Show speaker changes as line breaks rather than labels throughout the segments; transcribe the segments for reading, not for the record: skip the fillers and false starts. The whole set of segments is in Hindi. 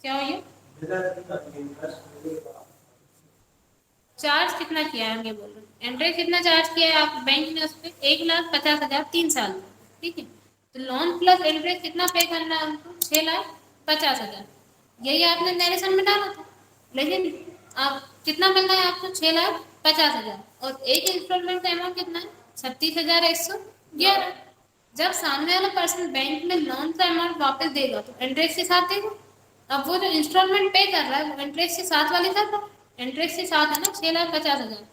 क्या हो ये चार्ज कितना किया है, ये बोल रहे इंटरेस्ट कितना चार्ज किया है आप बैंक ने उस पर 1,50,000 3 साल में, ठीक है। तो लोन प्लस इंटरेस्ट कितना पे करना है उनको, 6,50,000। यही आपने नरेशन में डाला था, लेकिन आप कितना मिल रहा है आपको, 6,50,000, और एक इंस्टॉलमेंट का अमाउंट कितना है, 36,111। जब सामने वाला पर्सन बैंक में लोन का अमाउंट वापस देगा तो इंटरेस्ट के साथ देगा। अब वो जो इंस्टॉलमेंट पे कर रहा है वो इंटरेस्ट के साथ वाले कर रहा है, इंटरेस्ट के साथ है ना, 6,50,000।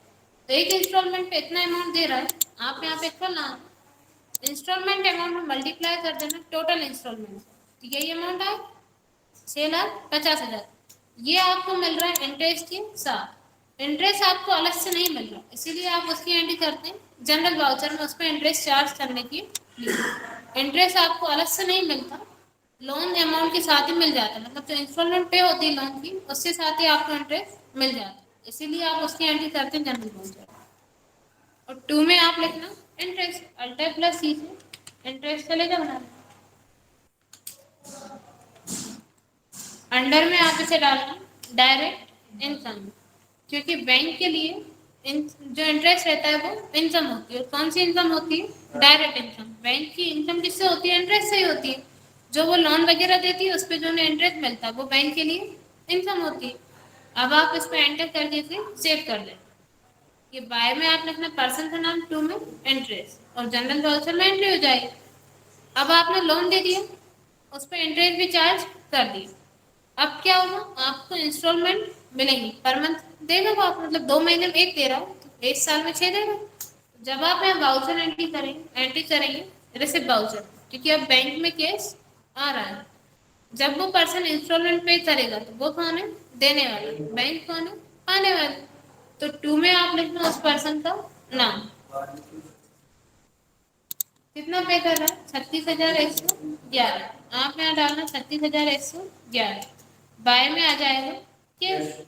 तो एक इंस्टॉलमेंट पे इतना अमाउंट दे रहा है, आप यहाँ पे खोलना इंस्टॉलमेंट अमाउंट में मल्टीप्लाई कर देना टोटल इंस्टॉलमेंट, तो यही अमाउंट आए 6,50,000। ये आपको मिल रहा है इंटरेस्ट के साथ। इंटरेस्ट आपको अलग से नहीं मिल रहा, इसीलिए आप उसकी एंट्री करते हैं जनरल वाउचर में, उस पर इंटरेस्ट चार्ज करने की लिए। इंटरेस्ट आपको अलग से नहीं मिलता, लोन अमाउंट के साथ ही मिल जाता है, मतलब जो इंस्टॉलमेंट पे होती है लोन की उसके साथ ही आपको इंटरेस्ट मिल जाता है, इसीलिए आप उसकी एंट्री करते हैं जनरल वाउचर। और 2 में आप लिखना इंटरेस्ट, अल्टर प्लस सी से इंटरेस्ट चलेगा बनाना। अंडर में आप इसे डालना डायरेक्ट इनकम, क्योंकि बैंक के लिए जो इंटरेस्ट रहता है वो इनकम होती है। और कौन सी इनकम होती है, डायरेक्ट इनकम। बैंक की इनकम किससे होती है, इंटरेस्ट से ही होती है। जो वो लोन वगैरह देती है उस पर जो इंटरेस्ट मिलता है वो बैंक के लिए इनकम होती है। अब आप इस पर एंटर करके इसे सेव कर लें। ये बाय में आप लिखना पर्सन का नाम, 2 में इंटरेस्ट, और जनरल वाउचर में एंट्री हो जाएगी। अब आपने लोन दे दिया, उस पर इंटरेस्ट भी चार्ज कर दिया। अब क्या होगा, आपको इंस्टॉलमेंट मिलेंगी पर मंथ देगा वो आप, मतलब 2 महीने में एक दे रहा है तो 1 साल में 6 देगा। जब आप यहाँ वाउचर एंट्री करेंगे रिसिप्ट वाउचर, क्योंकि अब बैंक में केस आ रहा है। जब वो पर्सन इंस्टॉलमेंट पे करेगा तो वो कौन है, देने वाला, बैंक कौन है, पाने वाला। तो 2 में आप लिखना उस पर्सन का नाम, कितना पे कर रहा है, 36,111। आप यहाँ डालना 36,111। बाय में आ जाएगा कैश,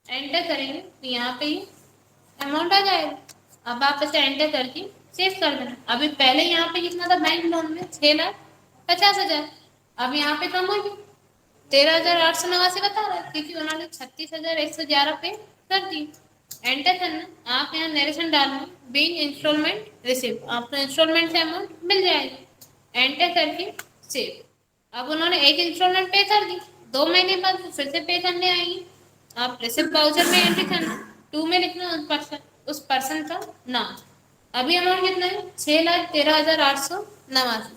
एंटर करेंगे तो यहाँ पे ही अमाउंट आ जाएगा। अब आप इसे एंटर करके सेव कर देना। अभी पहले यहाँ पे कितना था बैंक लोन में, 6,50,000। अब यहाँ पे कम हो गया, 13,889 बता रहा है, क्योंकि उन्होंने 36,111 पे कर दी। एंटर करना, आप यहाँ नरेशन डालना बीइंग इंस्टॉलमेंट रिसिप्ट, आपको इंस्टॉलमेंट से अमाउंट मिल जाएगी। एंटर करके सेव। अब उन्होंने एक इंस्टॉलमेंट पे कर दी, 2 महीने बाद फिर से पे करने आएंगे। आप रिसिप्ट वाउचर में एंट्री करना, 2 में लिखना उस पर्सन का नाम। अभी अमाउंट कितना है, 6,13,889।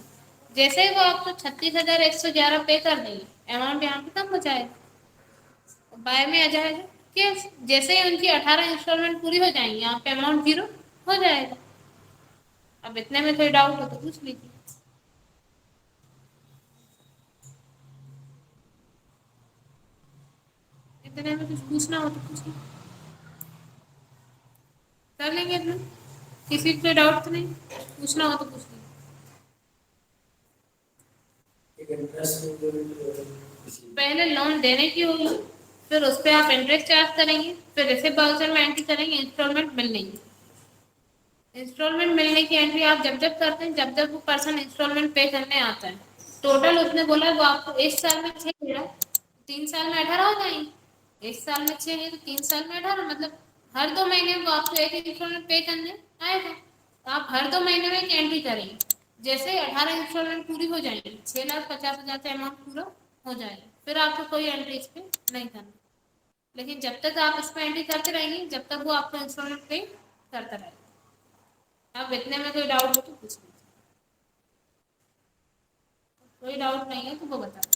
जैसे ही वो आपको 36,111 पे कर देंगे, अमाउंट यहाँ पे कम हो जाएगा, बाय में आ जाएगा कि जैसे ही उनकी 18 इंस्टॉलमेंट पूरी हो जाएंगी, यहाँ पे अमाउंट 0 हो जाएगा। अब इतने में कोई डाउट हो तो पूछ लीजिए। इतने में कुछ पूछना हो तो पूछिए, कर लेंगे इतना। किसी को डाउट तो नहीं, पूछना हो तो पूछ लीजिए। पहले लोन देने की होगी, फिर उस पर आप इंटरेस्ट चार्ज करेंगे, फिर रिसिप्ट वाउचर में एंट्री करेंगे इंस्टॉलमेंट मिलने की। इंस्टॉलमेंट मिलने की एंट्री आप जब जब करते हैं, जब जब वो पर्सन इंस्टॉलमेंट पे करने आता है। टोटल उसने बोला वो आपको 1 साल में 6 दे रहा है, 3 साल में 18 हो जाएंगे। 1 साल में 6 है तो 3 साल में 18, मतलब हर 2 महीने वो आपको एक इंस्टॉलमेंट पे करने आएगा। तो आप हर 2 महीने में एक एंट्री करेंगे। जैसे ही 18 इंस्टॉलमेंट पूरी हो जाएगी, 6,50,000 का अमाउंट पूरा हो जाएगा, फिर आपको कोई एंट्री इस पर नहीं करना। लेकिन जब तक आप इस पर एंट्री करते रहेंगे, जब तक वो आपको इंस्टॉलमेंट पे करता रहेगा। अब इतने में कोई डाउट हो तो पूछ लीजिए, कोई डाउट नहीं है तो वो बता दो।